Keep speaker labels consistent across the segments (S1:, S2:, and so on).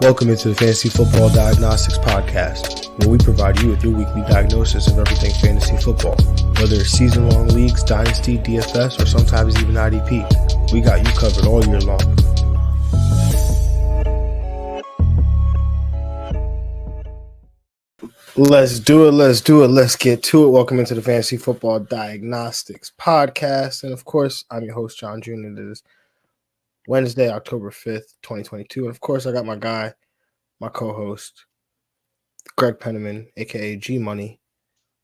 S1: Welcome into the Fantasy Football Diagnostics Podcast, where we provide you with your weekly diagnosis of everything fantasy football. Whether it's season-long leagues, dynasty, DFS, or sometimes even IDP, we got you covered all year long. Let's do it. Let's get to it. Welcome into the Fantasy Football Diagnostics Podcast. And of course, I'm your host, Jon Jr. It is Wednesday, October 5th, 2022. And of course, I got my guy, my co-host, Greg Penniman, aka G Money.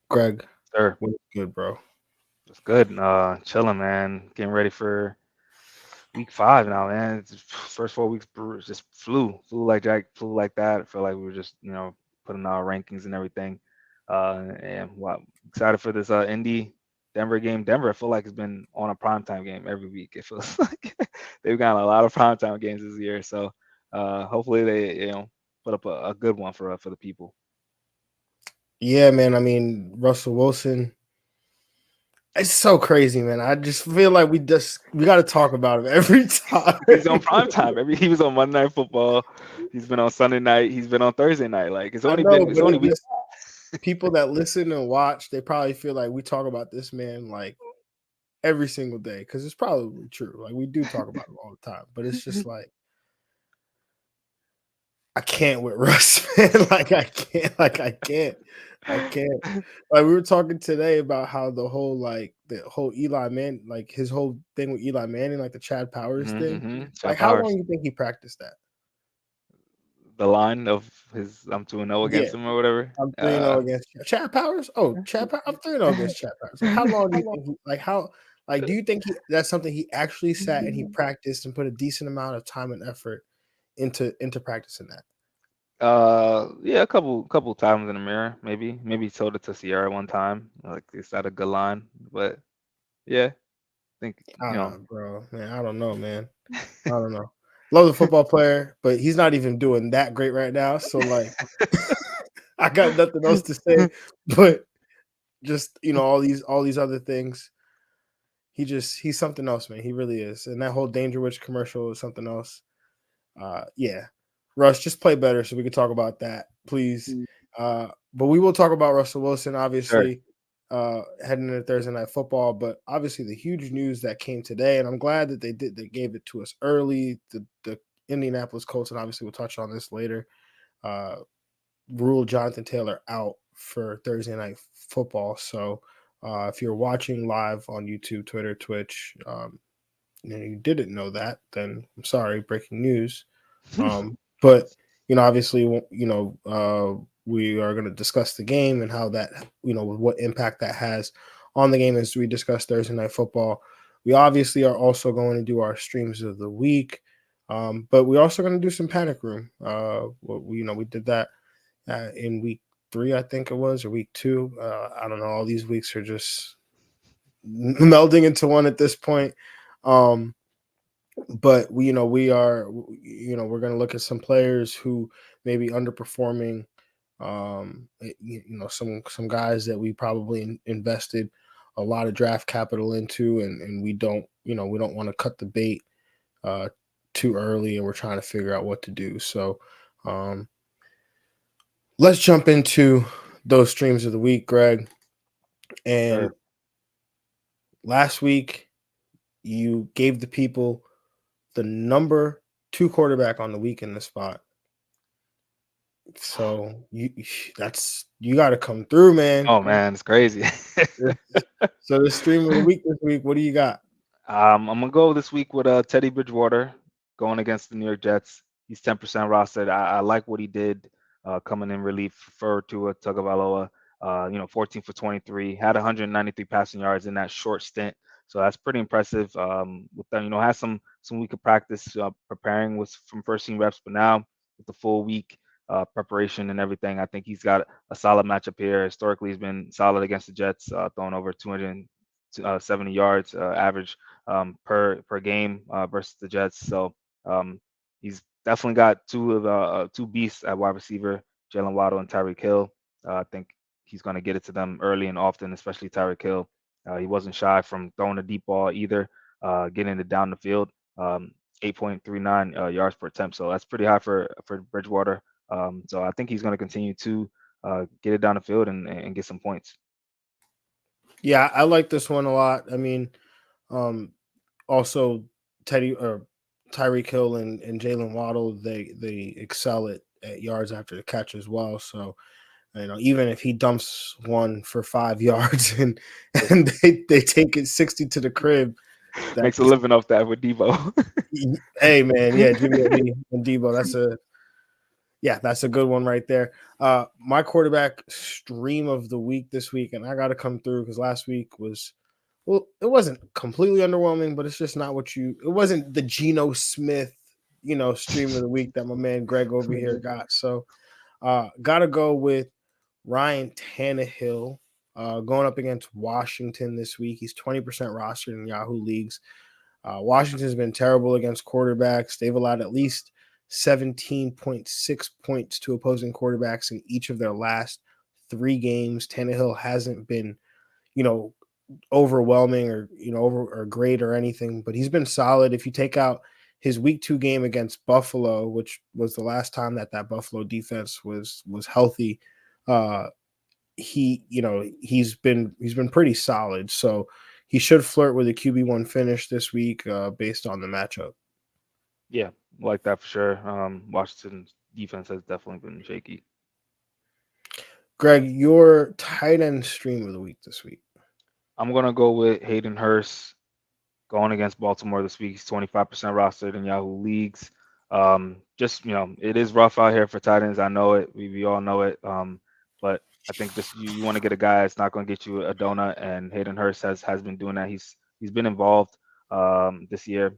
S1: Greg,
S2: Sir,
S1: what's good, bro?
S2: it's good. Chilling, man. Getting ready for week 5 now, man. First 4 weeks just flew like that. I feel like we were just, putting our rankings and everything. And excited for this Indy Denver game. Denver, I feel like it's been on a primetime game every week. It feels like they've got a lot of primetime games this year. So hopefully they, put up a good one for the people.
S1: Yeah, man. I mean, Russell Wilson. It's so crazy, man. I just feel like we got to talk about him every time.
S2: He's on primetime. He was on Monday Night Football. He's been on Sunday night. He's been on Thursday night. Like it's only week.
S1: People that listen and watch, they probably feel like we talk about this man like every single day because it's probably true. Like we do talk about him all the time, but it's just like I can't with Russ, man. I can't. Like we were talking today about how the whole Eli Manning, like his whole thing with Eli Manning, like the Chad Powers thing. Like how long do you think he practiced that?
S2: The line of his I'm 2-0 against him or whatever.
S1: I'm 3-0 against Chad Powers. Oh, I'm 3-0 against Chad Powers. Like, how long do you think do you think that's something he actually sat and he practiced and put a decent amount of time and effort into practicing that?
S2: Yeah, a couple times in the mirror, maybe he told it to Sierra one time. Like, is that a good line? But yeah, I think
S1: bro, man, I don't know, man. I don't know. Love the football player, but he's not even doing that great right now. So like, I got nothing else to say. But just all these other things. He's something else, man. He really is. And that whole Danger Witch commercial is something else. Yeah. Russ, just play better so we can talk about that, please. But we will talk about Russell Wilson, obviously, heading into Thursday Night Football. But obviously, the huge news that came today, and I'm glad that they gave it to us early. The Indianapolis Colts, and obviously we'll touch on this later, ruled Jonathan Taylor out for Thursday Night Football. So if you're watching live on YouTube, Twitter, Twitch, you didn't know that, then I'm sorry, breaking news. But obviously, we are going to discuss the game and how that, what impact that has on the game as we discuss Thursday Night Football. We obviously are also going to do our streams of the week, but we're also going to do some Panic Room. We did that in week 3, I think it was, or week 2. I don't know. All these weeks are just melding into one at this point. But we're going to look at some players who may be underperforming. Some guys that we probably invested a lot of draft capital into, and we don't want to cut the bait too early, and we're trying to figure out what to do. So let's jump into those streams of the week, Greg. And last week, you gave the people the number 2 quarterback on the week in the spot. So you got to come through, man.
S2: Oh man, it's crazy.
S1: So the stream of the week this week, what do you got?
S2: I'm gonna go this week with Teddy Bridgewater going against the New York Jets. He's 10% rostered. I like what he did coming in relief for Tua Tagovailoa. 14 for 23, had 193 passing yards in that short stint. So that's pretty impressive. With them, has some week of practice preparing from first team reps, but now with the full week preparation and everything, I think he's got a solid matchup here. Historically, he's been solid against the Jets, throwing over 270 yards average per game versus the Jets. So he's definitely got two beasts at wide receiver, Jalen Waddle and Tyreek Hill. I think he's going to get it to them early and often, especially Tyreek Hill. He wasn't shy from throwing a deep ball either, getting it down the field. 8.39 yards per attempt. So that's pretty high for Bridgewater. So I think he's going to continue to get it down the field and get some points.
S1: Yeah, I like this one a lot. I mean, also Tyreek Hill and Jalen Waddle, they excel at yards after the catch as well. So even if he dumps one for 5 yards and they take it 60 to the crib,
S2: Makes a
S1: that's
S2: living off that with Debo.
S1: hey man, yeah, Jimmy and Debo, that's a good one right there. My quarterback stream of the week this week, and I got to come through because last week was, well, it wasn't completely underwhelming, but it's just not it wasn't the Geno Smith, stream of the week that my man Greg over here got. So, got to go with Ryan Tannehill, going up against Washington this week. He's 20% rostered in Yahoo leagues. Washington's been terrible against quarterbacks. They've allowed at least 17.6 points to opposing quarterbacks in each of their last 3 games. Tannehill hasn't been, overwhelming or or great or anything, but he's been solid. If you take out his week 2 game against Buffalo, which was the last time that Buffalo defense was healthy, he's been pretty solid. So he should flirt with a QB1 finish this week based on the matchup.
S2: Yeah, like that for sure. Washington's defense has definitely been shaky.
S1: Greg, your tight end stream of the week this week.
S2: I'm gonna go with Hayden Hurst going against Baltimore this week. He's 25% rostered in Yahoo leagues. Just it is rough out here for tight ends. I know it. We all know it. But I think just you want to get a guy that's not going to get you a donut, and Hayden Hurst has been doing that. He's been involved this year.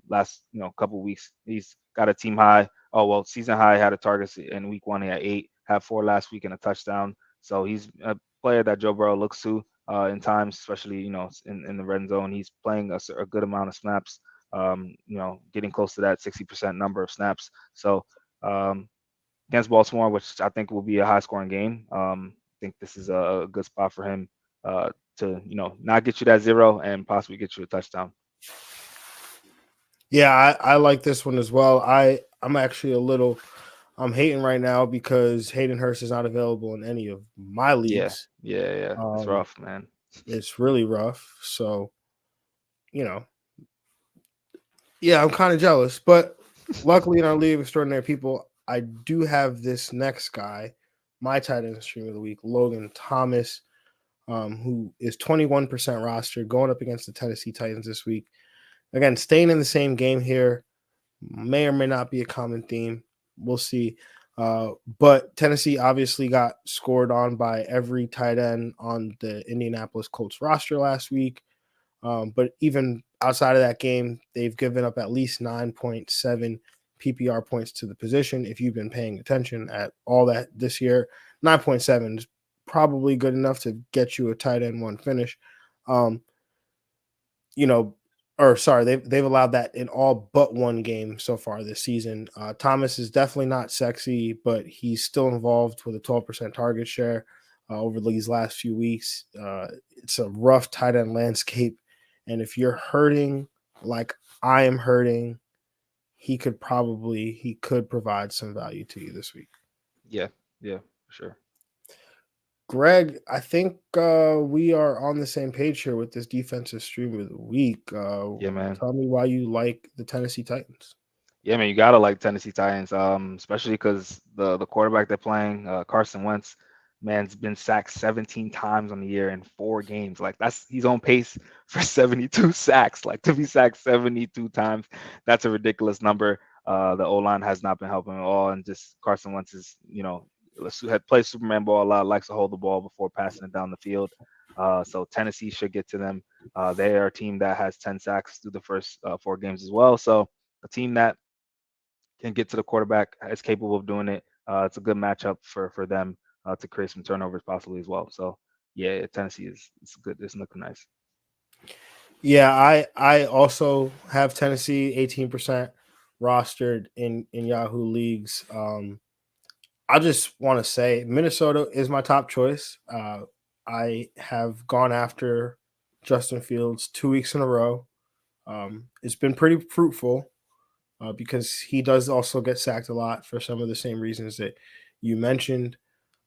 S2: Last couple weeks, he's got a team high. Oh well, season high had a target in week 1. He had 8, had 4 last week and a touchdown. So he's a player that Joe Burrow looks to in times, especially in the red zone. He's playing a good amount of snaps. Getting close to that 60% number of snaps. So against Baltimore, which I think will be a high-scoring game. I think this is a good spot for him to not get you that 0 and possibly get you a touchdown.
S1: Yeah, I like this one as well. I'm actually I'm hating right now because Hayden Hurst is not available in any of my leagues.
S2: Yeah. It's rough, man.
S1: It's really rough. So, yeah, I'm kind of jealous. But luckily in our League of Extraordinary People, I do have this next guy, my tight end stream of the week, Logan Thomas, who is 21% rostered, going up against the Tennessee Titans this week. Again, staying in the same game here may or may not be a common theme. We'll see. But Tennessee obviously got scored on by every tight end on the Indianapolis Colts roster last week. But even outside of that game, they've given up at least 9.7 PPR points to the position. If you've been paying attention at all that this year, 9.7 is probably good enough to get you a tight end 1 finish. They've allowed that in all but 1 game so far this season. Thomas is definitely not sexy, but he's still involved with a 12% target share over these last few weeks. It's a rough tight end landscape. And if you're hurting like I am hurting, he could provide some value to you this week.
S2: Yeah, for sure.
S1: Greg, I think we are on the same page here with this defensive stream of the week.
S2: Yeah, man.
S1: Tell me why you like the Tennessee Titans.
S2: Yeah, man, you gotta like Tennessee Titans, especially because the quarterback they're playing, Carson Wentz, man's been sacked 17 times on the year in 4 games. Like he's on pace for 72 sacks. Like to be sacked 72 times, that's a ridiculous number. The O-line has not been helping at all, and just Carson Wentz is, had played Superman ball a lot, likes to hold the ball before passing it down the field. So Tennessee should get to them. They are a team that has 10 sacks through the first 4 games as well. So a team that can get to the quarterback, is capable of doing it. It's a good matchup for them to create some turnovers possibly as well. So yeah, Tennessee it's good. It's looking nice.
S1: Yeah, I also have Tennessee 18% rostered in Yahoo leagues. I just want to say Minnesota is my top choice. I have gone after Justin Fields 2 weeks in a row. It's been pretty fruitful. because he does also get sacked a lot for some of the same reasons that you mentioned.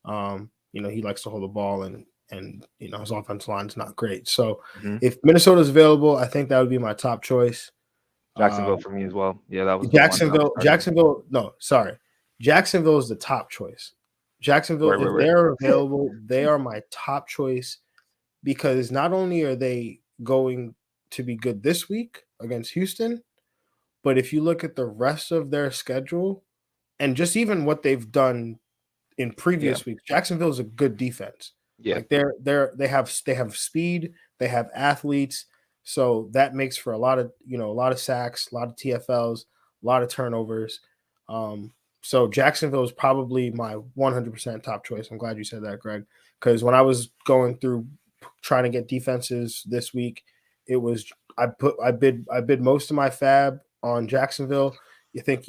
S1: He likes to hold the ball, and his offensive line is not great. So
S2: Hmm.
S1: if Minnesota's available, I think that would be my top choice.
S2: Jacksonville for me as well. Yeah, that was the one that I was
S1: Jacksonville,
S2: targeting.
S1: Jacksonville. No, sorry, Jacksonville is the top choice. Jacksonville,
S2: Right,
S1: if
S2: right,
S1: they're available, they are my top choice because not only are they going to be good this week against Houston, but if you look at the rest of their schedule and just even what they've done in
S2: yeah,
S1: previous weeks, Jacksonville is a good defense.
S2: yeah,
S1: Like they have speed, they have athletes, so that makes for a lot of sacks, a lot of TFLs, a lot of turnovers. Um, so Jacksonville is probably my 100% top choice. I'm glad you said that, Greg, because when I was going through trying to get defenses this week, it was I bid most of my fab on Jacksonville. You think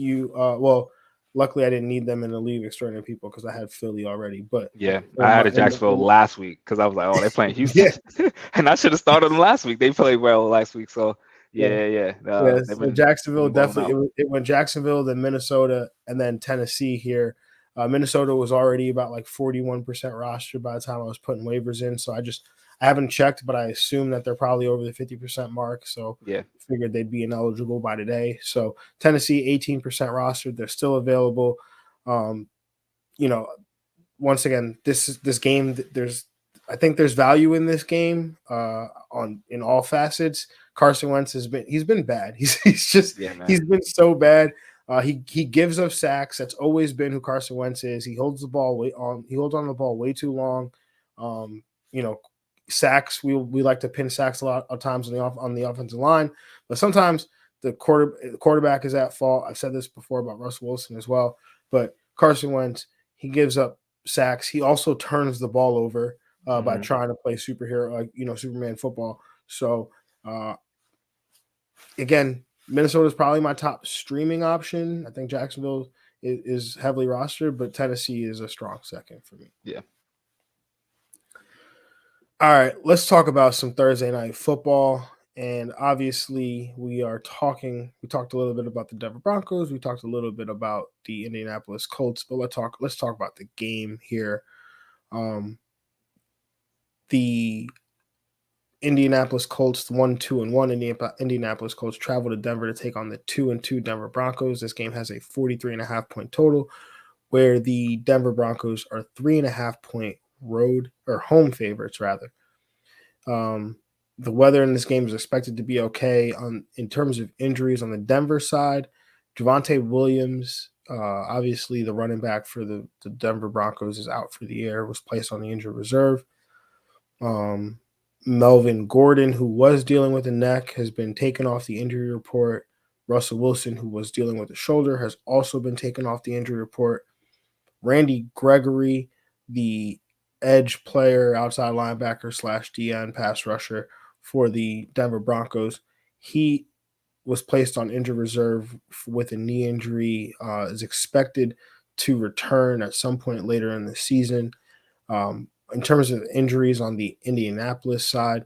S1: luckily I didn't need them in the league extraordinary people because I had Philly already. But
S2: yeah. I had a Jacksonville last week because I was like, oh, they're playing Houston,
S1: yeah,
S2: and I should have started them last week. They played well last week, so
S1: yeah,
S2: yeah.
S1: yeah.
S2: They've
S1: So
S2: been
S1: Jacksonville
S2: balling
S1: definitely
S2: out.
S1: it went Jacksonville, then Minnesota, and then Tennessee here. Minnesota was already about like 41% rostered by the time I was putting waivers in. So I haven't checked, but I assume that they're probably over the 50% mark. So
S2: Yeah,
S1: figured they'd be ineligible by today. So Tennessee 18% rostered. They're still available. Um, you know, Once again, this game. I think there's value in this game on in all facets. Carson Wentz he's been bad.
S2: yeah, man.
S1: He's been so bad. He gives up sacks. That's always been who Carson Wentz is. He holds on the ball way too long. Um, you know, sacks. We like to pin sacks a lot of times on the offensive line, but sometimes the quarterback is at fault. I've said this before about Russell Wilson as well, but Carson Wentz, he gives up sacks. He also turns the ball over by
S2: Hmm.
S1: trying to play superhero, Superman football. So uh, again, Minnesota is probably my top streaming option. I think Jacksonville is heavily rostered, but Tennessee is a strong second for me.
S2: Yeah.
S1: All right, let's talk about some Thursday night football. And obviously, we talked a little bit about the Denver Broncos. We talked a little bit about the Indianapolis Colts, but let's talk about the game here. Um, the Indianapolis Colts 1-2-1. Indianapolis Colts travel to Denver to take on the 2-2 Denver Broncos. This game has a 43.5-point total, where the Denver Broncos are 3.5-point road or home favorites rather. The weather in this game is expected to be okay. In terms of injuries on the Denver side, Javonte Williams, obviously the running back for the Denver Broncos, is out for the year. Was placed on the injured reserve. Melvin Gordon, who was dealing with a neck, has been taken off the injury report. Russell Wilson, who was dealing with a shoulder, has also been taken off the injury report. Randy Gregory, the edge player, outside linebacker / DN pass rusher for the Denver Broncos, he was placed on injured reserve with a knee injury, is expected to return at some point later in the season. In terms of injuries on the Indianapolis side,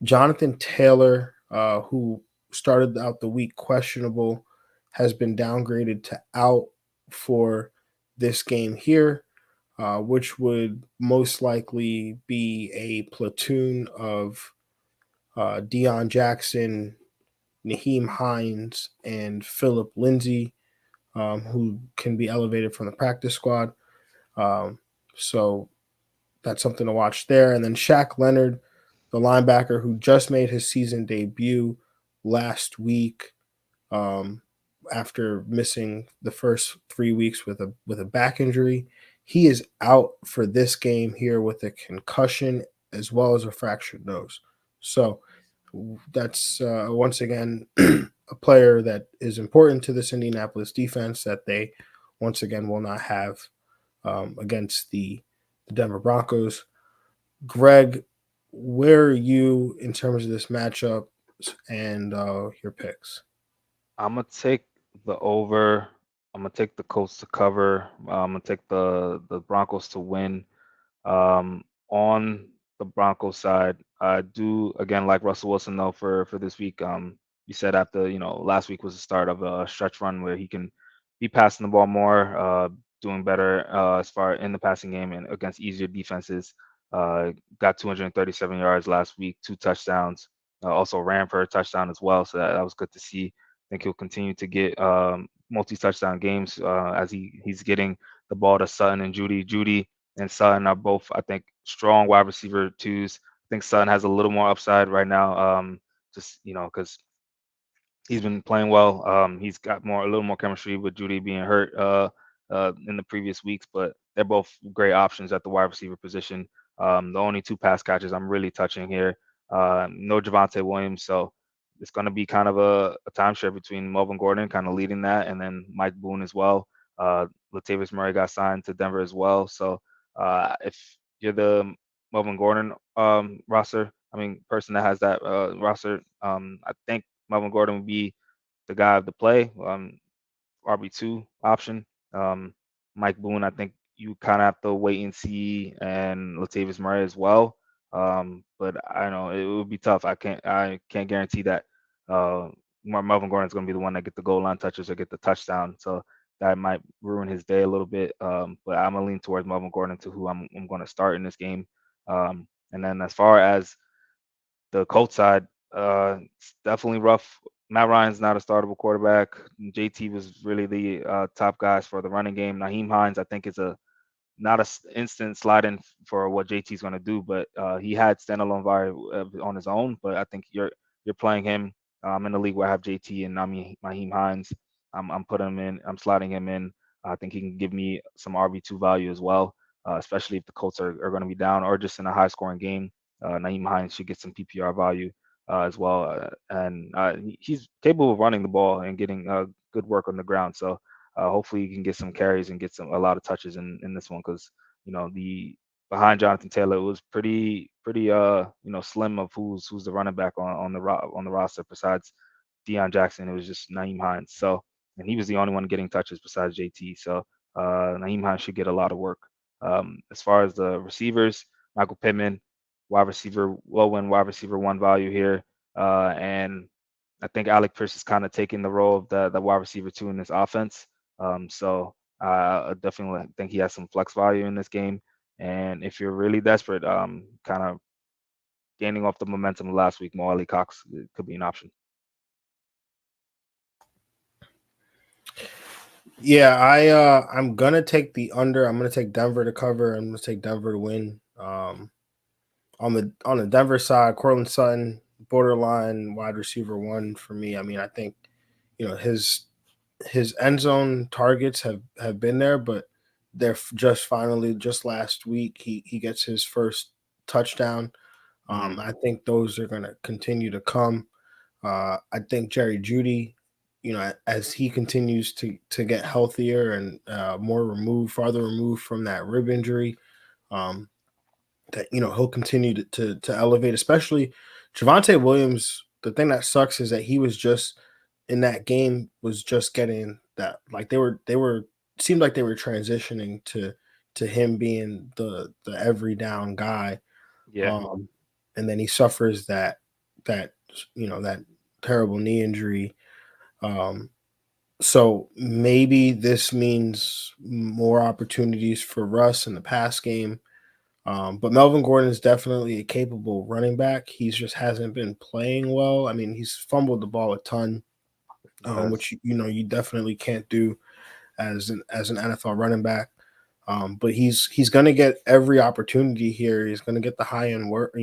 S1: Jonathan Taylor, who started out the week questionable, has been downgraded to out for this game here, which would most likely be a platoon of Deion Jackson, Naheem Hines, and Philip Lindsay, who can be elevated from the practice squad. So that's something to watch there. And then Shaq Leonard, the linebacker who just made his season debut last week, um, after missing the first 3 weeks with a back injury. He is out for this game here with a concussion as well as a fractured nose. So that's once again a player that is important to this Indianapolis defense that they once again will not have against the Denver Broncos. Greg, where are you in terms of this matchup and your picks?
S2: I'm gonna take the over. I'm gonna take the Colts to cover. I'm gonna take the Broncos to win. On the Broncos side, I do again like Russell Wilson though for this week. you said after last week was the start of a stretch run where he can be passing the ball more, doing better as far in the passing game and against easier defenses. Got 237 yards last week, 2 touchdowns. Also ran for a touchdown as well, so that was good to see. I think he'll continue to get multi-touchdown games as he's getting the ball to Sutton and Judy. Judy and Sutton are both, I think, strong wide receiver twos. I think Sutton has a little more upside right now, just because he's been playing well. He's got a little more chemistry with Judy being hurt in the previous weeks, but they're both great options at the wide receiver position. The only 2 pass catches I'm really touching here. No Javonte Williams, so it's going to be kind of a timeshare between Melvin Gordon kind of leading that, and then Mike Boone as well. Latavius Murray got signed to Denver as well, so if you're the Melvin Gordon person that has that roster, I think Melvin Gordon would be the guy of the play, RB2 option. Mike Boone, I think you kind of have to wait and see, and Latavius Murray as well. But I know it would be tough. I can't guarantee that Melvin Gordon is going to be the one that get the goal line touches or get the touchdown. So that might ruin his day a little bit. But I'm gonna lean towards Melvin Gordon to who I'm going to start in this game. And then as far as the Colts side, it's definitely rough. Matt Ryan's not a startable quarterback. JT was really the top guys for the running game. Naheem Hines, I think, is not a instant slide in for what JT's going to do, but he had standalone value on his own. But I think you're playing him. I'm in the league where I have JT and Naheem Hines. I'm putting him in. I'm sliding him in. I think he can give me some RB2 value as well, especially if the Colts are going to be down or just in a high-scoring game. Naheem Hines should get some PPR value as well, and he's capable of running the ball and getting good work on the ground. So hopefully he can get some carries and get a lot of touches in this one, because the behind Jonathan Taylor, it was pretty slim of who's the running back on the roster besides Deion Jackson. It was just Naheem Hines. So, and he was the only one getting touches besides JT. So Naheem Hines should get a lot of work. As far as the receivers, Michael Pittman, wide receiver 1 value here, and I think Alec Pierce is kind of taking the role of the wide receiver 2 in this offense. So I definitely think he has some flex value in this game. And if you're really desperate, kind of gaining off the momentum of last week, Mo Alie-Cox could be an option.
S1: Yeah, I'm gonna take the under. I'm gonna take Denver to cover. I'm gonna take Denver to win. On the Denver side, Courtland Sutton, borderline wide receiver 1 for me. I mean, I think his end zone targets have been there, but they're just last week he gets his first touchdown. I think those are going to continue to come. I think Jerry Jeudy, as he continues to get healthier and farther removed from that rib injury, that he'll continue to elevate, especially Javonte Williams. The thing that sucks is that he was just in that game was just getting that, like they were seemed like they were transitioning to him being the every down guy.
S2: Yeah.
S1: And then he suffers that terrible knee injury. So maybe this means more opportunities for Russ in the pass game. But Melvin Gordon is definitely a capable running back. He just hasn't been playing well. I mean, he's fumbled the ball a ton, which you definitely can't do as an NFL running back. But he's going to get every opportunity here. He's going to get the high end work,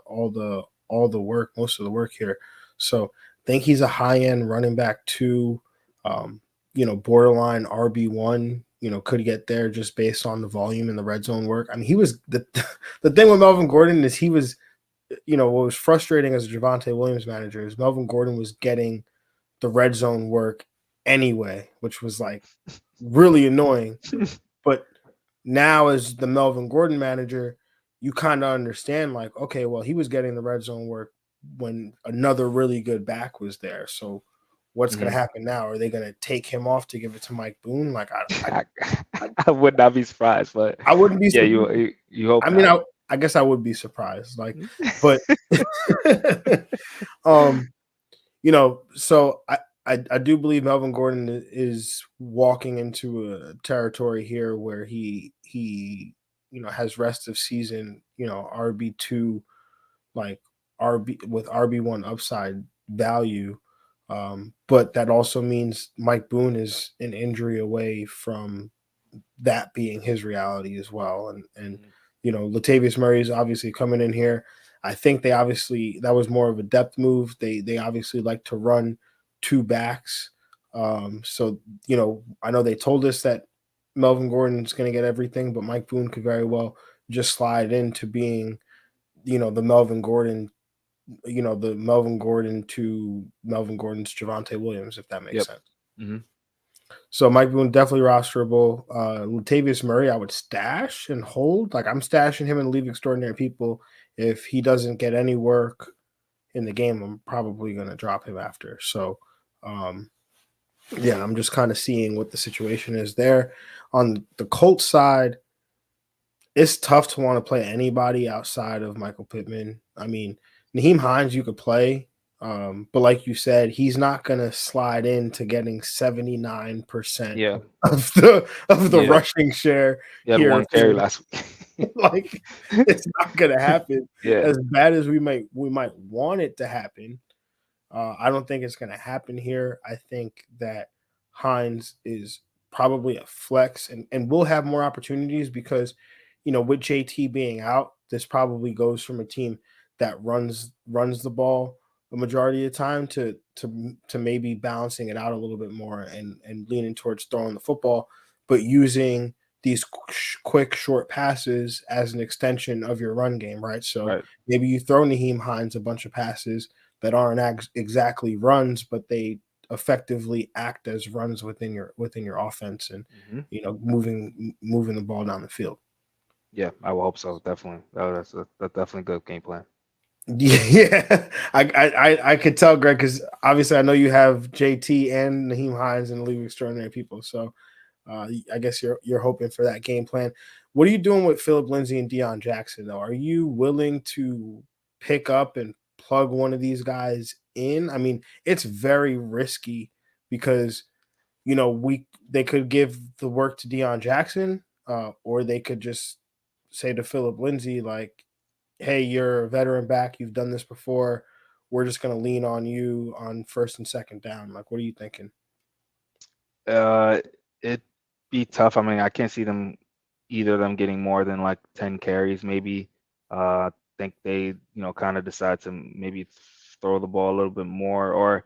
S1: all the work, most of the work here. So I think he's a high end running back too. Borderline RB1. Could get there just based on the volume and the red zone work. I mean, he was the thing with Melvin Gordon is he was, what was frustrating as a Javonte Williams manager is Melvin Gordon was getting the red zone work anyway, which was like really annoying. But now as the Melvin Gordon manager, you kind of understand, like, okay, well, he was getting the red zone work when another really good back was there. So what's going to happen now? Are they going to take him off to give it to Mike Boone? Like,
S2: I would not be surprised, but
S1: I wouldn't be.
S2: Yeah, you hope.
S1: I mean, I guess I would be surprised. Like, but So I do believe Melvin Gordon is walking into a territory here where he has rest of season, RB2, like RB1 upside value. But that also means Mike Boone is an injury away from that being his reality as well. And
S2: Mhm.
S1: Latavius Murray is obviously coming in here. I think that was more of a depth move. They obviously like to run two backs. So I know they told us that Melvin Gordon's going to get everything, but Mike Boone could very well just slide into being the Melvin Gordon to Melvin Gordon's Javonte Williams, if that makes
S2: Yep.
S1: sense.
S2: Hmm.
S1: So Mike Boone definitely rosterable. Latavius Murray, I would stash and hold. Like I'm stashing him and leave extraordinary people. If he doesn't get any work in the game, I'm probably going to drop him after. So, yeah, I'm just kind of seeing what the situation is there. On the Colts side, it's tough to want to play anybody outside of Michael Pittman. I mean, Naheem Hines, you could play, but like you said, he's not going to slide into getting 79%
S2: Yeah.
S1: of the
S2: Yeah.
S1: rushing share
S2: He had
S1: here
S2: one carry
S1: for
S2: last week.
S1: like it's not going to happen
S2: Yeah.
S1: as bad as we might want it to happen. I don't think it's going to happen here. I think that Hines is probably a flex and will have more opportunities because, with JT being out, this probably goes from a team that runs the ball the majority of the time to maybe balancing it out a little bit more and leaning towards throwing the football, but using these quick short passes as an extension of your run game, right? So
S2: Right.
S1: maybe you throw Naheem Hines a bunch of passes that aren't exactly runs, but they effectively act as runs within your offense and
S2: Hmm.
S1: moving the ball down the field.
S2: Yeah, I will hope so. Definitely. That's definitely a good game plan.
S1: Yeah, I could tell, Greg, because obviously I know you have JT and Naheem Hines and League of Extraordinary People. So I guess you're hoping for that game plan. What are you doing with Philip Lindsay and Deion Jackson though? Are you willing to pick up and plug one of these guys in? I mean, it's very risky because they could give the work to Deion Jackson, or they could just say to Philip Lindsay like, "Hey, you're a veteran back. You've done this before. We're just going to lean on you on first and second down." Like, what are you thinking?
S2: Uh, it'd be tough. I mean, I can't see either of them getting more than like 10 carries, maybe. I think they, kind of decide to maybe throw the ball a little bit more, or,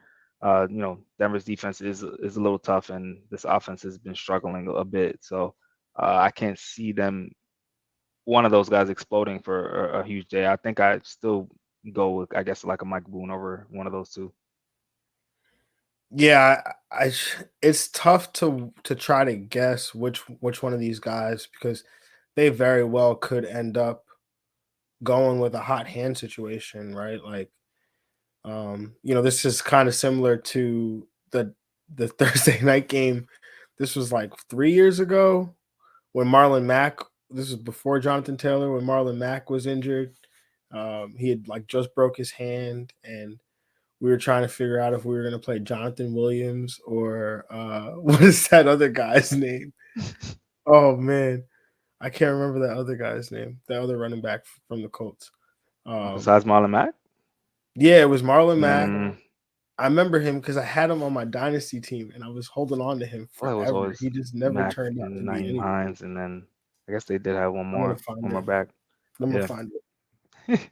S2: Denver's defense is a little tough, and this offense has been struggling a bit. So I can't see one of those guys exploding for a huge day. I think I'd still go with, I guess, like a Mike Boone over one of those two.
S1: Yeah, it's tough to try to guess which one of these guys because they very well could end up going with a hot hand situation, right? Like, this is kind of similar to the Thursday night game. This was like 3 years ago when Marlon Mack. This was before Jonathan Taylor when Marlon Mack was injured. He had like just broke his hand, and we were trying to figure out if we were going to play Jonathan Williams or what is that other guy's name? Oh man, I can't remember that other guy's name. That other running back from the Colts. Um,
S2: Besides Marlon Mack?
S1: yeah, it was Marlon Mack.
S2: Mm,
S1: I remember him because I had him on my dynasty team, and I was holding on to him
S2: well, it was
S1: forever.
S2: always
S1: He just never
S2: Mack
S1: turned out to
S2: and
S1: be
S2: Naeem
S1: anything.
S2: Hines, and then I guess they did have
S1: I'm gonna
S2: one
S1: find
S2: more
S1: it.
S2: back.
S1: I'm gonna
S2: Yeah.
S1: find it.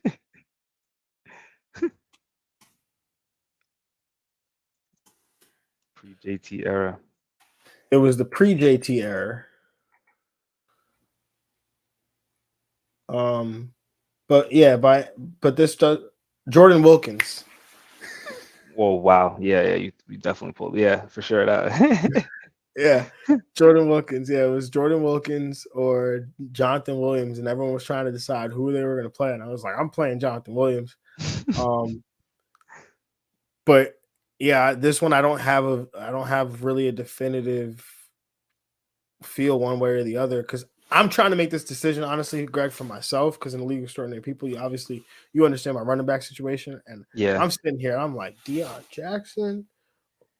S2: Pre-JT era.
S1: It was the pre-JT era. Um, but yeah, but this does Jordan Wilkins.
S2: Whoa, wow. Yeah, yeah, you definitely pulled. Yeah, for sure. That.
S1: Yeah, Jordan Wilkins. Yeah, it was Jordan Wilkins or Jonathan Williams, and everyone was trying to decide who they were going to play. And I was like, I'm playing Jonathan Williams. Um, but yeah, this one I don't have really a definitive feel one way or the other because I'm trying to make this decision, honestly, Greg, for myself, because in the League of Extraordinary People, you understand my running back situation. And
S2: Yeah,
S1: I'm sitting here, I'm like, Deion Jackson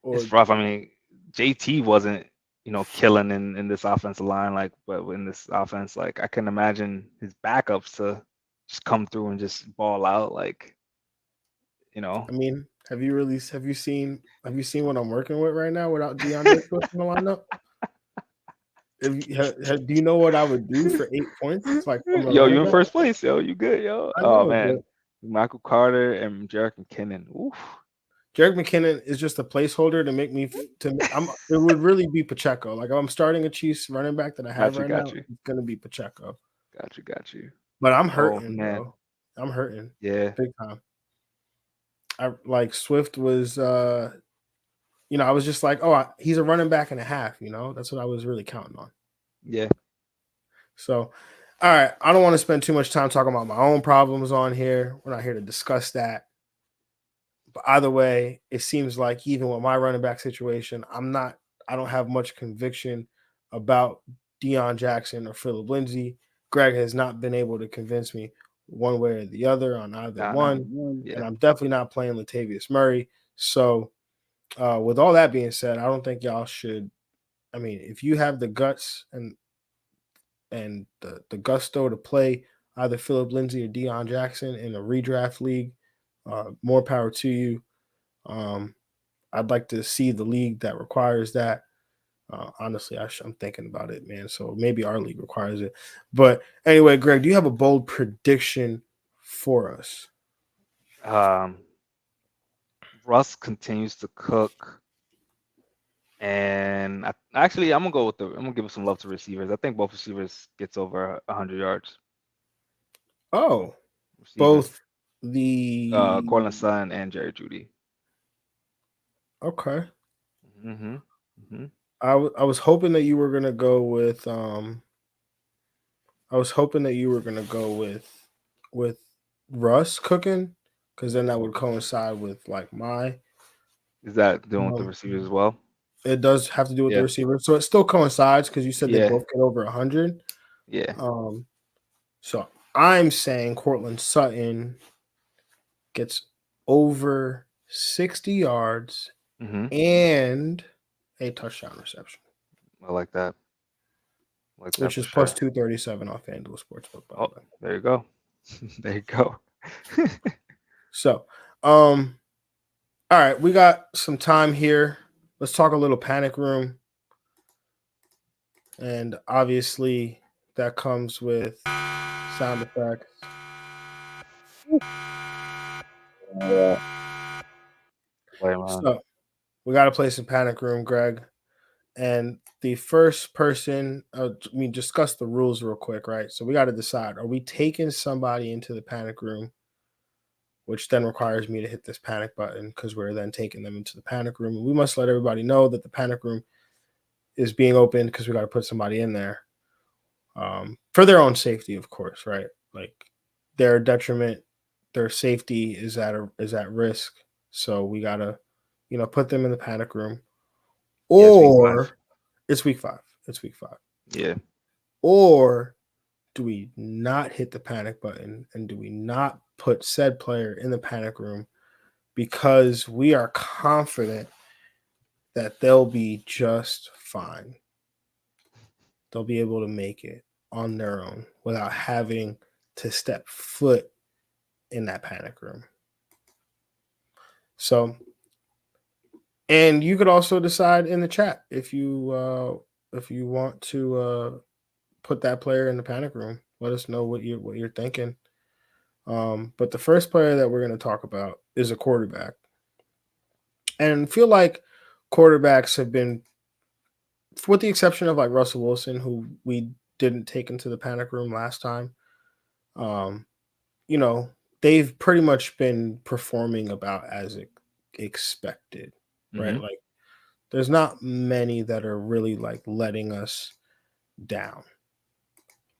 S1: or
S2: it's rough. I mean, JT wasn't, killing in this offensive line, like, but in this offense, like, I can imagine his backups to just come through and just ball out, like,
S1: I mean, have you seen what I'm working with right now without DeAndre Swift in the lineup? Do you know what I would do for 8 points? It's like from a
S2: Yo, you
S1: running
S2: in
S1: back.
S2: first place, yo, you good, yo.
S1: I
S2: Oh
S1: know,
S2: man,
S1: but
S2: Michael Carter and Jerick McKinnon. Oof.
S1: Jerick McKinnon is just a placeholder to make me it would really be Pacheco. Like if I'm starting a Chiefs running back that I have right now, it's gonna be Pacheco.
S2: Got you.
S1: But I'm
S2: Oh
S1: hurting,
S2: man,
S1: bro. I'm hurting
S2: yeah,
S1: big time. I like Swift was I was just like, oh, he's a running back and a half, That's what I was really counting on.
S2: yeah.
S1: So, all right, I don't want to spend too much time talking about my own problems on here. We're not here to discuss that. But either way, it seems like even with my running back situation, I don't have much conviction about Deion Jackson or Phillip Lindsay. Greg has not been able to convince me one way or the other on either one.
S2: Yeah.
S1: And I'm definitely not playing Latavius Murray. So, with all that being said, I don't think y'all should. I mean, if you have the guts and the gusto to play either Phillip Lindsay or Deion Jackson in a redraft league, more power to you. I'd like to see the league that requires that. Honestly, I'm thinking about it, man. So maybe our league requires it. But anyway, Greg, do you have a bold prediction for us?
S2: Russ continues to cook, and I'm gonna give some love to receivers. I think both receivers gets over 100 yards.
S1: Oh,
S2: Receivers.
S1: both the
S2: Cortland Sutton and Jerry Jeudy.
S1: Okay.
S2: Mm-hmm.
S1: I was hoping that you were gonna go with with Russ cooking, because then that would coincide with like my.
S2: Is that doing with the receivers as well?
S1: It does have to do with the receiver, so it still coincides because you said they both get over 100.
S2: Yeah.
S1: So I'm saying Cortland Sutton gets over 60 yards and a touchdown reception.
S2: I like that.
S1: Which is plus 237 off FanDuel Sportsbook. By the way.
S2: There you go. There you go.
S1: So, all right, we got some time here. Let's talk a little panic room. And obviously that comes with sound effects. So we got to play some panic room, Greg. And the first person, discuss the rules real quick, right? So we got to decide, are we taking somebody into the panic room, which then requires me to hit this panic button because we're then taking them into the panic room. And we must let everybody know that the panic room is being opened because we got to put somebody in there for their own safety, of course, right? Like their detriment, their safety is at risk. So we got to, put them in the panic room. Or it's week five.
S2: Yeah.
S1: Or do we not hit the panic button and do we not put said player in the panic room because we are confident that they'll be just fine? They'll be able to make it on their own without having to step foot in that panic room. So, and you could also decide in the chat if you want to put that player in the panic room. Let us know what you're thinking. But the first player that we're going to talk about is a quarterback, and feel like quarterbacks have been, with the exception of like Russell Wilson, who we didn't take into the panic room last time. They've pretty much been performing about as expected, right? Like there's not many that are really like letting us down,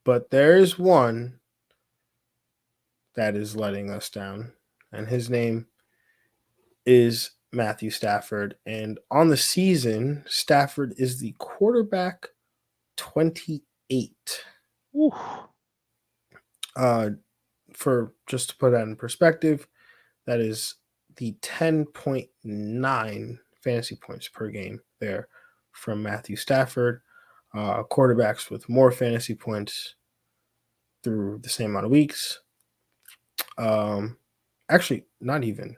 S1: but there's one that is letting us down, and his name is Matthew Stafford. And on the season, Stafford is the quarterback 28.
S2: Whew.
S1: For just to put that in perspective, that is the 10.9 fantasy points per game there from Matthew Stafford. Quarterbacks with more fantasy points through the same amount of weeks. Actually, not even.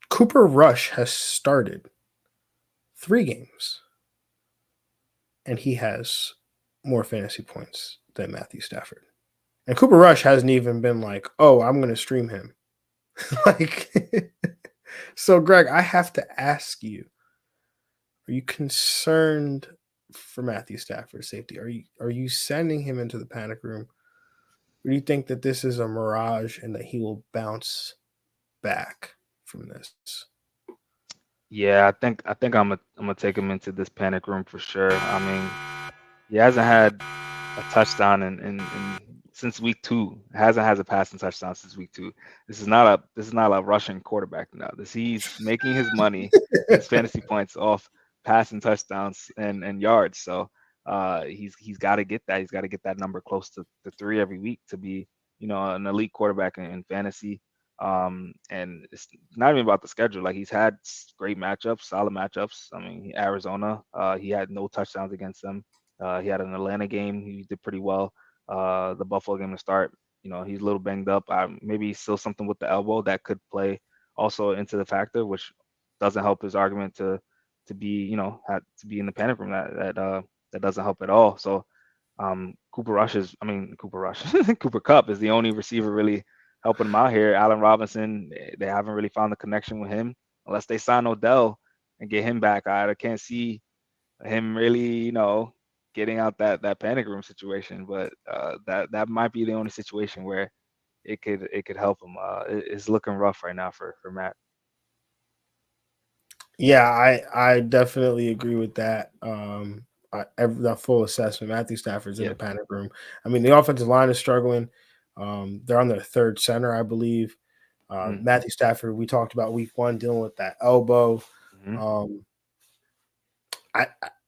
S1: Cooper Rush has started 3 games, and he has more fantasy points than Matthew Stafford. And Cooper Rush hasn't even been like, oh, I'm going to stream him. Like, so Greg, I have to ask you, are you concerned for Matthew Stafford's safety? Are you sending him into the panic room? Or do you think that this is a mirage and that he will bounce back from this?
S2: Yeah, I think I'm gonna take him into this panic room for sure. I mean, he hasn't had a touchdown in since week 2. Hasn't has a passing touchdown since week 2. This is not a Russian quarterback now. He's making his money, his fantasy points off passing touchdowns and yards. So he's got to get that. He's got to get that number close to 3 every week to be, an elite quarterback in fantasy. And it's not even about the schedule. Like, he's had great matchups, solid matchups. I mean, Arizona, he had no touchdowns against them. He had an Atlanta game. He did pretty well. The Buffalo game to start, he's a little banged up. Maybe still something with the elbow that could play also into the factor, which doesn't help his argument to be, to be in the panic room. That doesn't help at all. So Cooper Kupp is the only receiver really helping him out here. Allen Robinson, they haven't really found the connection with him unless they sign Odell and get him back. I can't see him really, getting out that panic room situation. But that might be the only situation where it could help him. It's looking rough right now for Matt.
S1: Yeah, I definitely agree with that. That full assessment. Matthew Stafford's in the panic room. I mean, the offensive line is struggling. They're on their 3rd center, I believe. Matthew Stafford, we talked about week 1 dealing with that elbow.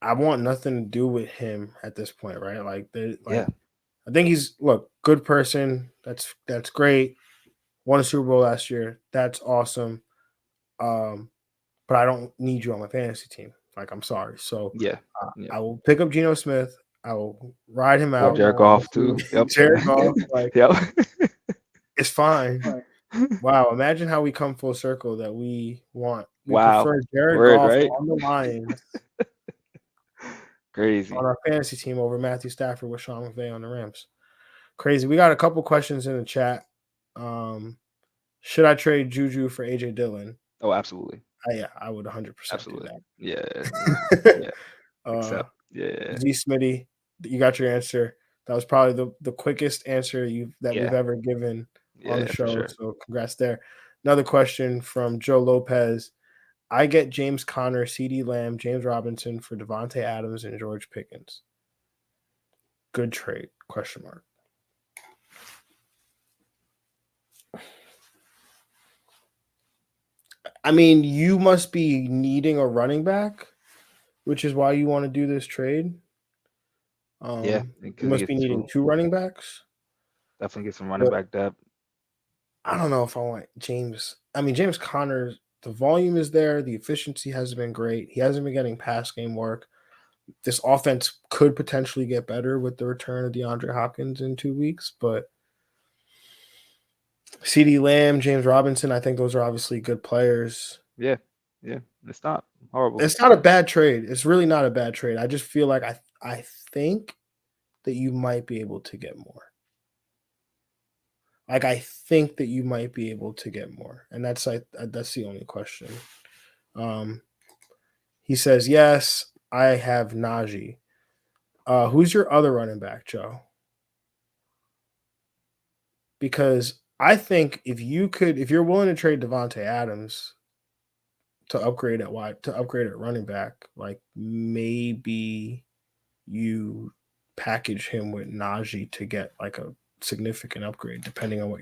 S1: I want nothing to do with him at this point, right? I think he's good person. That's great. Won a Super Bowl last year. That's awesome. But I don't need you on my fantasy team. Like, I'm sorry. So I will pick up Geno Smith. I will ride him out.
S2: Jared Goff too. Yep.
S1: Jared Goff.
S2: Yep.
S1: It's fine. Wow. Imagine how we come full circle that we
S2: Wow.
S1: prefer Jared Goff on the Lions.
S2: Crazy.
S1: On our fantasy team over Matthew Stafford with Sean McVay on the Rams. Crazy. We got a couple questions in the chat. Should I trade Juju for AJ Dillon?
S2: Oh, absolutely.
S1: Yeah, I would 100%
S2: absolutely
S1: do
S2: that. Yeah.
S1: Z Smitty, you got your answer. That was probably the quickest answer we've ever given on the show. Sure. So congrats there. Another question from Joe Lopez. I get James Conner, CeeDee Lamb, James Robinson for Devontae Adams and George Pickens. Good trade? ? I mean, you must be needing a running back, which is why you want to do this trade. You must be needing 2 running backs.
S2: Definitely get some running back depth.
S1: I don't know if I want James. I mean, James Conner, the volume is there. The efficiency hasn't been great. He hasn't been getting pass game work. This offense could potentially get better with the return of DeAndre Hopkins in 2 weeks, but CeeDee Lamb, James Robinson, I think those are obviously good players.
S2: Yeah. It's not horrible.
S1: It's not a bad trade. It's really not a bad trade. I just feel like I think that you might be able to get more. Like, I think that you might be able to get more. And that's the only question. He says, yes, I have Najee. Who's your other running back, Joe? Because I think if you're willing to trade Devontae Adams to upgrade at running back, like, maybe you package him with Najee to get like a significant upgrade, depending on what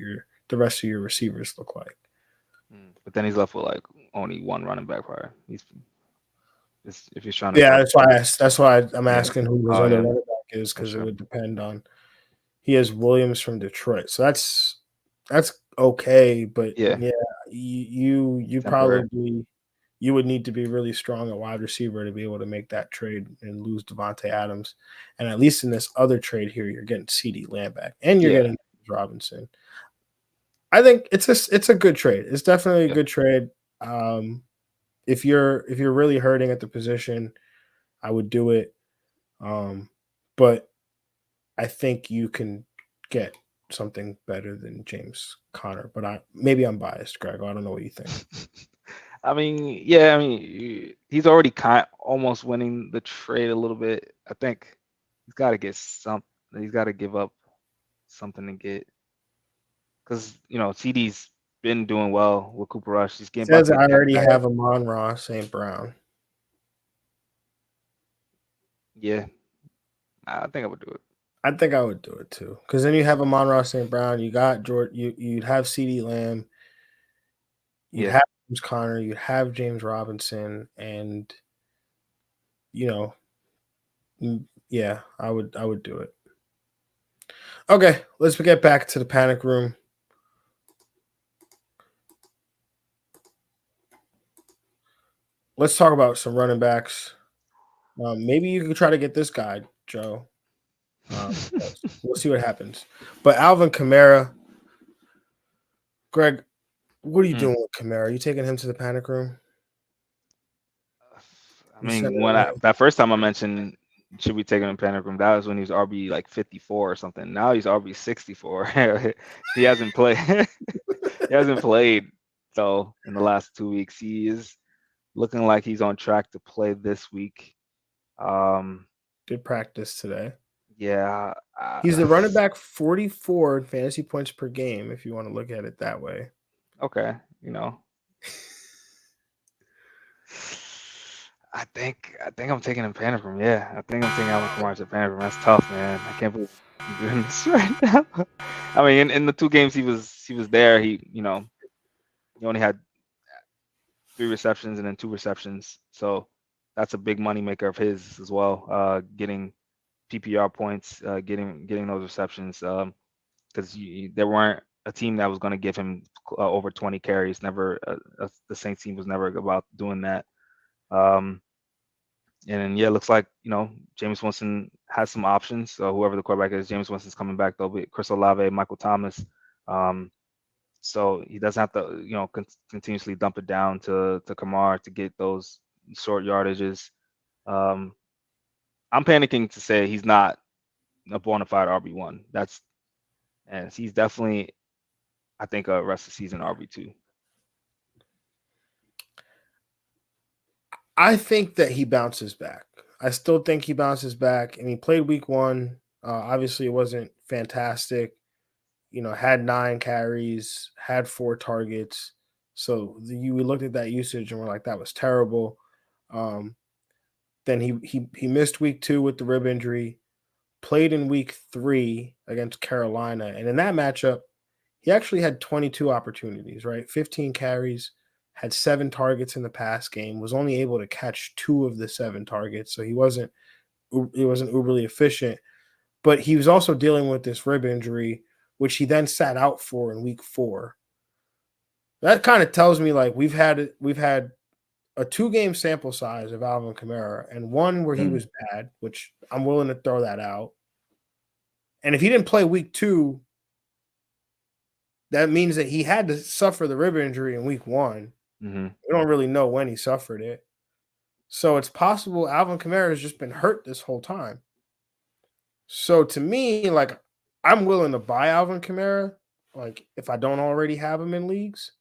S1: the rest of your receivers look like.
S2: But then he's left with like only 1 running back player. If he's trying to.
S1: Yeah, that's why I'm asking who his other running back is, because it would depend on he has Williams from Detroit. So that's okay, but
S2: Yeah,
S1: you
S2: temporary.
S1: probably you would need to be really strong at wide receiver to be able to make that trade and lose Devontae Adams. And at least in this other trade here, you're getting CeeDee Lamb back and you're
S2: Yeah,
S1: getting Robinson. I think it's a good trade. It's definitely a
S2: yeah.
S1: good trade. If you're really hurting at the position, I would do it. But I think you can get something better than James Conner. But maybe I'm biased, Greg. I don't know what you think.
S2: I mean, yeah, I mean, he's already almost winning the trade a little bit. I think he's got to get some. He's got to give up something to get, because CD's been doing well with Cooper Rush. He's
S1: It
S2: getting about
S1: says
S2: to
S1: I
S2: get 10
S1: already
S2: targets.
S1: have Amon-Ra St. Brown.
S2: Yeah, I think I would do it.
S1: I think I would do it too. Because then you have Amon-Ra St. Brown. You got George. You'd have CeeDee Lamb. You'd
S2: Yeah,
S1: have James Conner. You'd have James Robinson. And yeah, I would do it. Okay, let's get back to the panic room. Let's talk about some running backs. Maybe you could try to get this guy, Joe. We'll see what happens. But Alvin Kamara, Greg, what are you doing with Kamara? Are you taking him to the panic room?
S2: I
S1: You
S2: mean,
S1: sending
S2: when
S1: him?
S2: that first time I mentioned should be taking a panic room, that was when he was RB like 54 or something. Now he's RB 64. He hasn't played. He hasn't played. So in the last 2 weeks, he is looking like he's on track to play this week.
S1: Did practice today.
S2: Yeah.
S1: He's the running back 44 in fantasy points per game, if you want to look at it that way.
S2: Okay. I think I'm taking a panic room. Yeah, I think I'm taking Alvin Kamara to panic room. That's tough, man. I can't believe I'm doing this right now. I mean, in the 2 games he was there, he only had 3 receptions and then 2 receptions. So that's a big money maker of his as well. Getting PPR points, getting those receptions, because there weren't a team that was going to give him over 20 carries. Never, the Saints team was never about doing that. And then, yeah, it looks like, James Winston has some options. So whoever the quarterback is, James Winston's coming back. There'll be Chris Olave, Michael Thomas. So he doesn't have to, continuously dump it down to Kamara to get those short yardages. I'm panicking to say he's not a bona fide RB1. And he's definitely, I think, a rest of the season RB2.
S1: I think that he bounces back. I still think he bounces back, and he played week 1. Obviously, it wasn't fantastic. Had 9 carries, had 4 targets. So we looked at that usage and we're like, that was terrible. Then he missed week 2 with the rib injury, played in week 3 against Carolina. And in that matchup, he actually had 22 opportunities, right? 15 carries, had 7 targets in the pass game, was only able to catch 2 of the 7 targets. So he wasn't uberly efficient, but he was also dealing with this rib injury, which he then sat out for in week 4. That kind of tells me like we've had a 2-game sample size of Alvin Kamara and one where he was bad, which I'm willing to throw that out. And if he didn't play week 2, that means that he had to suffer the rib injury in week 1.
S2: Mm-hmm.
S1: We don't really know when he suffered it. So it's possible Alvin Kamara has just been hurt this whole time. So to me, like, I'm willing to buy Alvin Kamara, like if I don't already have him in leagues.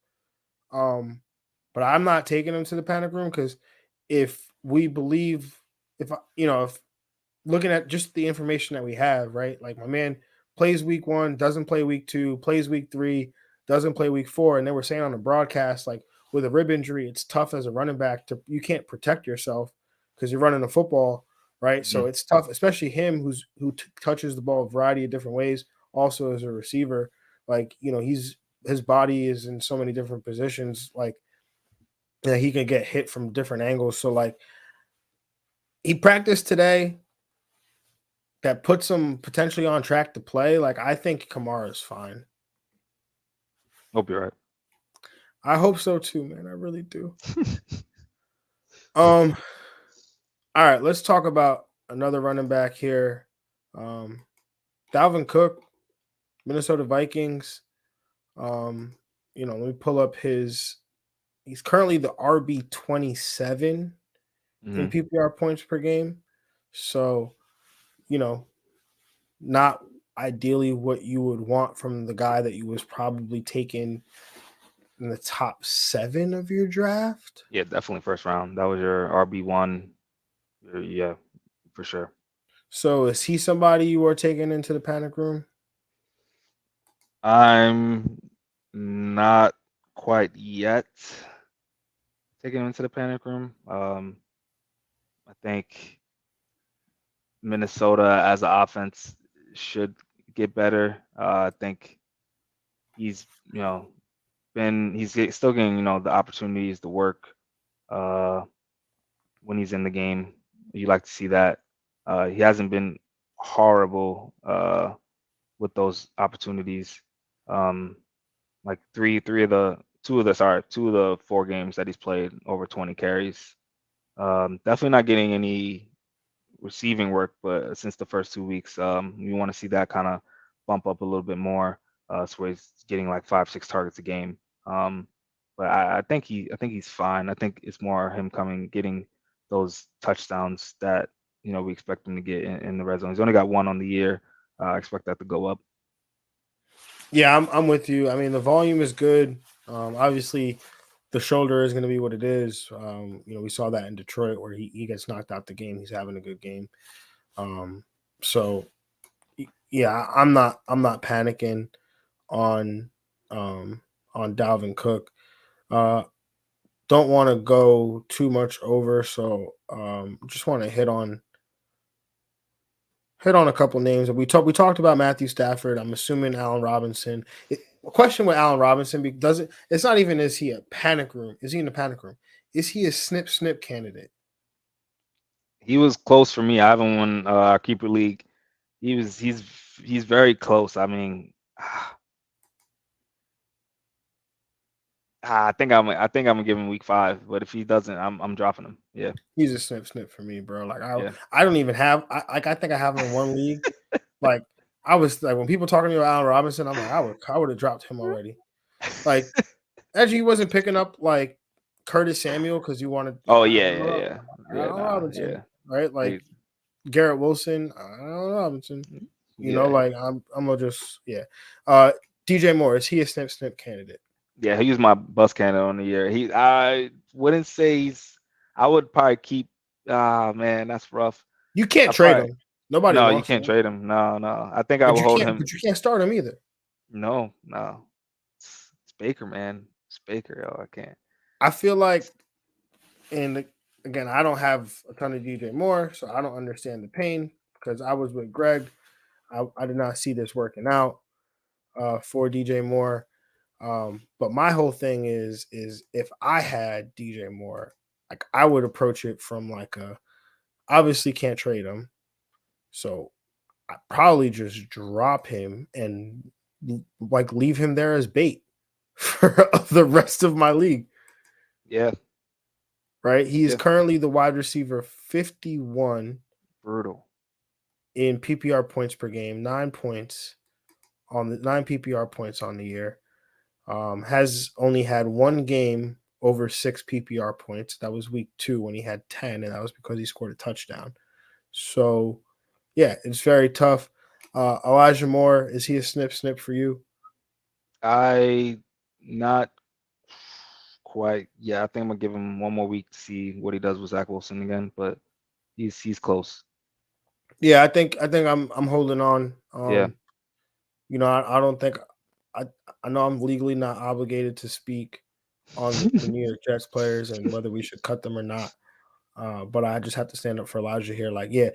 S1: But I'm not taking him to the panic room because if we believe, if looking at just the information that we have, right? Like my man plays week 1, doesn't play week 2, plays week 3, doesn't play week 4, and they were saying on the broadcast, like with a rib injury, it's tough as a running back you can't protect yourself because you're running the football, right?
S2: Mm-hmm.
S1: So it's tough, especially him who touches the ball a variety of different ways. Also as a receiver, like his body is in so many different positions, like he can get hit from different angles. So like he practiced today. that puts him potentially on track to play, like I think Kamara's fine.
S2: Hope you're right.
S1: I hope so too, man. I really do. All right, let's talk about another running back here. Dalvin Cook, Minnesota Vikings. Let me pull up he's currently the RB 27 in PPR points per game. So, not ideally what you would want from the guy that you was probably taken in the top 7 of your draft.
S2: Yeah, definitely first round. That was your RB1. Yeah, for sure.
S1: So is he somebody you are taking into the panic room?
S2: I'm not quite yet taking him into the panic room. I think Minnesota as an offense should get better. I think he's still getting the opportunities to work when he's in the game. You like to see that. He hasn't been horrible with those opportunities. Like two of the 4 games that he's played over 20 carries. Definitely not getting any receiving work, but since the first 2 weeks, we want to see that kind of bump up a little bit more. So he's getting like 5-6 targets a game. But I think he's fine. I think it's more him getting those touchdowns that we expect him to get in the red zone. He's only got 1 on the year. I expect that to go up.
S1: Yeah, I'm with you. I mean, the volume is good. Obviously, the shoulder is going to be what it is. We saw that in Detroit where he gets knocked out the game. He's having a good game. So yeah, I'm not panicking on Dalvin Cook. Don't want to go too much over, so just want to hit on a couple names. We talked about Matthew Stafford. I'm assuming Allen Robinson. A question with Allen Robinson it's not even is he a panic room? Is he in the panic room? Is he a snip candidate?
S2: He was close for me. I haven't won our keeper league. He's very close. I mean, I think I'm gonna give him week 5, but if he doesn't, I'm dropping him. Yeah,
S1: he's a snip for me, bro. Like I don't even have. I think I have him in one league. Like I was like when people talking to me about Allen Robinson, I'm like I would have dropped him already. Like actually, he wasn't picking up like Curtis Samuel because you wanted.
S2: Oh yeah.
S1: Robinson, right? Like Garrett Wilson, Allen Robinson. Like I'm gonna just DJ Moore, is he a snip candidate?
S2: Yeah, he was my bus candidate on the year. I wouldn't say I would probably keep. Man, that's rough.
S1: You can't trade him. Nobody.
S2: No, you can't trade him. No. I think I will hold him.
S1: But you can't start him either.
S2: No. It's Baker, man. It's Baker. Oh, I can't.
S1: I feel like, and again, I don't have a ton of DJ Moore, so I don't understand the pain because I was with Greg. I did not see this working out for DJ Moore. But my whole thing is if I had DJ Moore, like I would approach it from like obviously can't trade him. So I probably just drop him and like leave him there as bait for the rest of my league.
S2: Yeah.
S1: Right. He is currently the wide receiver 51.
S2: Brutal.
S1: In PPR points per game, 9 points on the 9 PPR points on the year. Has only had 1 game over 6 PPR points. That was week 2 when he had 10, and that was because he scored a touchdown. So, yeah, it's very tough. Elijah Moore, is he a snip for you?
S2: Not quite. Yeah, I think I'm gonna give him 1 more week to see what he does with Zach Wilson again, but he's close.
S1: Yeah, I think I'm holding on.
S2: Yeah.
S1: I don't think I know I'm legally not obligated to speak on the New York Jets players and whether we should cut them or not. But I just have to stand up for Elijah here. Like, yeah,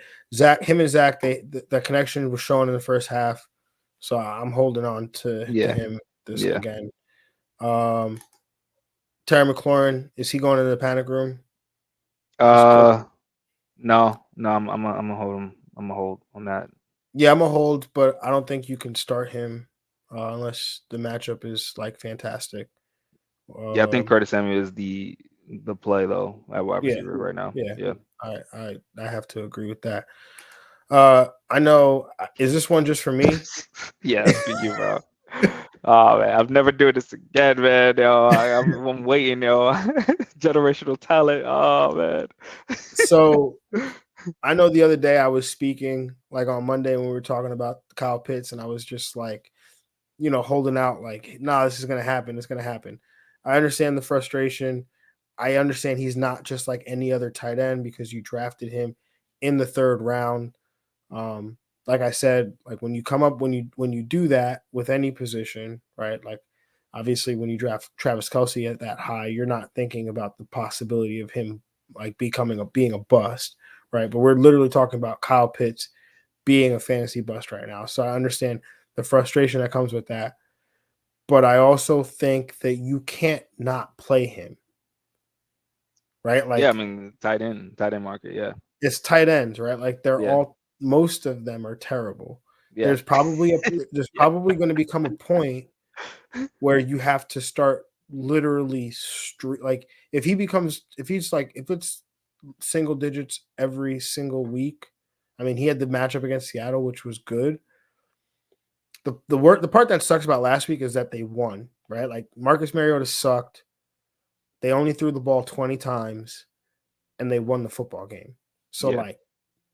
S1: him and Zach, the connection was shown in the first half. So I'm holding on to him again. Terry McLaurin, is he going into the panic room?
S2: No, I'm gonna hold him. I'm gonna hold on that.
S1: Yeah, I'm a hold, but I don't think you can start him unless the matchup is like fantastic.
S2: Yeah, I think
S1: Um,
S2: Curtis Samuel is the play though at wide
S1: yeah,
S2: receiver right now.
S1: yeah,
S2: Yeah.
S1: I have to agree with that. I know. Is this one just for me?
S2: Yeah, that's for you, bro. Oh man, I'm never doing this again, man. Yo, I'm waiting, yo. Generational talent. Oh
S1: So
S2: man.
S1: I know the other day I was speaking like on Monday when we were talking about Kyle Pitts, and I was just like, holding out like, nah, this is gonna happen. It's gonna happen. I understand the frustration. I understand he's not just like any other tight end because you drafted him in the third round. Like I said, like when you do that with any position, right? Like obviously when you draft Travis Kelce at that high, you're not thinking about the possibility of him like being a bust, right? But we're literally talking about Kyle Pitts being a fantasy bust right now. So I understand the frustration that comes with that. But I also think that you can't not play him, right?
S2: Yeah, I
S1: Like
S2: mean tight end market. Yeah,
S1: it's tight ends, right? Like
S2: yeah,
S1: most of them are terrible.
S2: yeah,
S1: There's probably going to become a point where you have to start literally like if it's single digits every single week. I mean, he had the matchup against Seattle, which was good. The part that sucks about last week is that they won, right? Like Marcus Mariota sucked. They only threw the ball 20 times and they won the football game. So
S2: yeah.
S1: like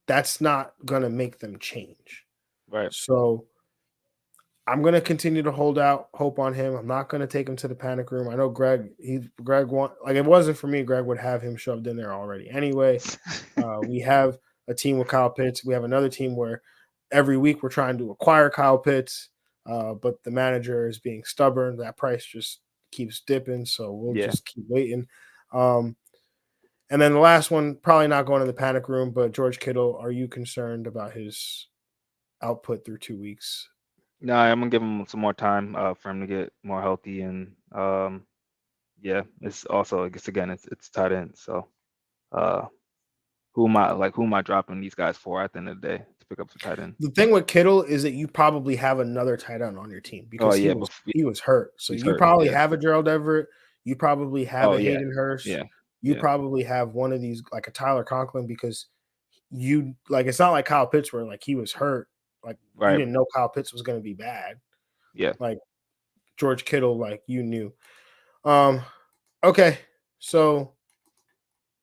S1: that's not gonna make them change.
S2: Right.
S1: So I'm gonna continue to hold out hope on him. I'm not gonna take him to the panic room. I know Greg want like it wasn't for me, Greg would have him shoved in there already. Anyway, we have a team with Kyle Pitts. We have another team where every week we're trying to acquire Kyle Pitts, but the manager is being stubborn. That price just keeps dipping, so we'll
S2: Yeah.
S1: just keep waiting. And then the last one, probably not going to the panic room, but George Kittle, are you concerned about his output through 2 weeks?
S2: No, I'm gonna give him some more time for him to get more healthy, and yeah, it's also I guess again it's tight end. So who am I dropping these guys for at the end of the day to pick up for tight end?
S1: The thing with Kittle is that you probably have another tight end on your team
S2: Oh
S1: because
S2: yeah,
S1: he was hurt. So
S2: he's
S1: you
S2: hurt.
S1: probably
S2: Yeah.
S1: have a Gerald Everett. You probably have
S2: Oh
S1: a
S2: yeah.
S1: Hayden Hurst.
S2: Yeah.
S1: You
S2: Yeah.
S1: probably have one of these like a Tyler Conklin because you like it's not like Kyle Pitts where like he was hurt. Like you
S2: Right.
S1: didn't know Kyle Pitts was going to be bad.
S2: Yeah.
S1: Like George Kittle, like you knew. Okay, so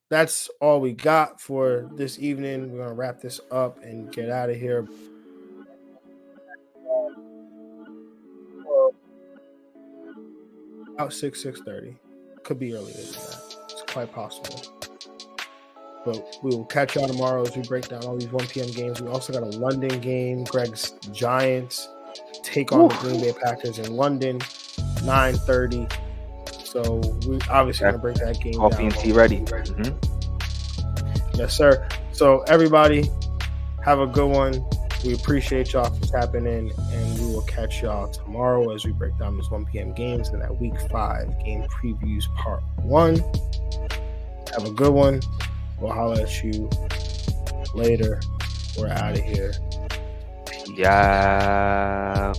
S1: that's all we got for this evening. We're gonna wrap this up and get out of here. About 6:30. Could be earlier than that. It's quite possible. But we will catch y'all tomorrow as we break down all these 1 p.m. games. We also got a London game. Greg's Giants take on the Green Bay Packers in London, 9:30. So we obviously gonna break that game
S2: Coffee
S1: down.
S2: and tea ready.
S1: Yes, sir. So everybody, have a good one. We appreciate y'all for tapping in, and we will catch y'all tomorrow as we break down those 1 p.m. games and that Week 5 game previews part 1. Have a good one. We'll holler at you later. We're out of here.
S2: Yeah.